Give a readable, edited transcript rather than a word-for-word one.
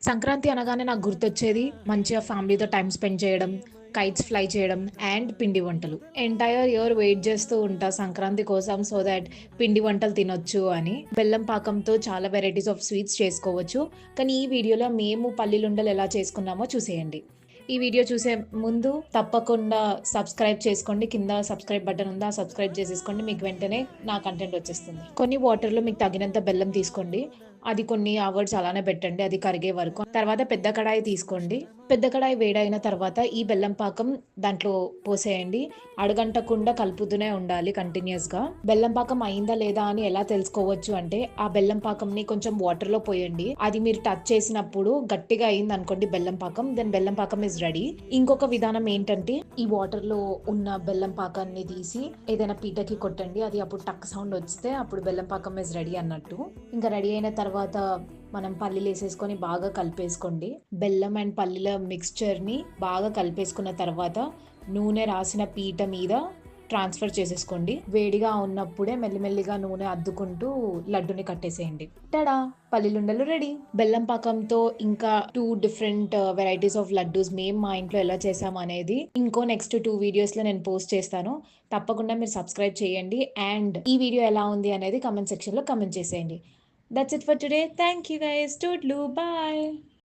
సంక్రాంతి అనగానే నాకు గుర్తొచ్చేది మంచిగా ఫ్యామిలీతో టైమ్ స్పెండ్ చేయడం, కైట్స్ ఫ్లై చేయడం అండ్ పిండి వంటలు. ఎంటైర్ ఇయర్ వెయిట్ చేస్తూ ఉంటా సంక్రాంతి కోసం సో థాట్ పిండి వంటలు తినొచ్చు అని. బెల్లం పాకంతో చాలా వెరైటీస్ ఆఫ్ స్వీట్స్ చేసుకోవచ్చు. కానీ ఈ వీడియోలో మేము పల్లీలుండలు ఎలా చేసుకున్నామో చూసేయండి. ఈ వీడియో చూసే ముందు తప్పకుండా సబ్స్క్రైబ్ చేసుకోండి. కింద సబ్స్క్రైబ్ బటన్ ఉందా? సబ్స్క్రైబ్ చేసేసుకోండి. మీకు వెంటనే నా కంటెంట్ వచ్చేస్తుంది. కొన్ని వాటర్‌లో మీకు తగినంత బెల్లం తీసుకోండి. అది కొన్ని అవర్స్ అలానే పెట్టండి. అది కరిగే వరకు. తర్వాత పెద్ద కడాయి తీసుకోండి. పెద్ద కడాయి వేడైన తర్వాత ఈ బెల్లం పాకం దాంట్లో పోసేయండి. అడుగంటకుండా కలుపుతూనే ఉండాలి కంటిన్యూయస్‌గా. బెల్లం పాకం అయిందా లేదా అని ఎలా తెలుసుకోవచ్చు అంటే ఆ బెల్లం పాకంని కొంచెం వాటర్‌లో పోయండి. అది మీరు టచ్ చేసినప్పుడు గట్టిగా అయిందనుకోండి బెల్లం పాకం, దెన్ బెల్లం పాకం ఈస్ రెడీ. ఇంకొక విధానం ఏంటంటే ఈ వాటర్‌లో ఉన్న బెల్లం పాకాన్ని తీసి ఏదైనా పీటకి కొట్టండి. అది అప్పుడు టక్ సౌండ్ వస్తే అప్పుడు బెల్లం పాకం ఈస్ రెడీ అన్నట్టు. ఇంకా రెడీ అయిన తర్వాత మనం పల్లీలేసేసుకొని బాగా కలిపేసుకోండి. బెల్లం అండ్ పల్లీల మిక్స్చర్‌ని బాగా కలిపేసుకున్న తర్వాత నూనె రాసిన పీట మీద ట్రాన్స్‌ఫర్ చేసేసుకోండి. వేడిగా ఉన్నప్పుడే మెల్లిమెల్లిగా నూనె అద్దుకుంటూ లడ్డుని కట్టేసేయండి. టడా! పల్లీలుండలు రెడీ. బెల్లం పాకంతో ఇంకా 2 డిఫరెంట్ వెరైటీస్ ఆఫ్ లడ్డూస్ మేము మా ఇంట్లో ఎలా చేసాము అనేది ఇంకో నెక్స్ట్ 2 వీడియోస్‌లో నేను పోస్ట్ చేస్తాను. తప్పకుండా మీరు సబ్స్క్రైబ్ చేయండి. అండ్ ఈ వీడియో ఎలా ఉంది అనేది కామెంట్ సెక్షన్‌లో కామెంట్ చేసేయండి. That's it for today. Thank you guys. Toodaloo. Bye.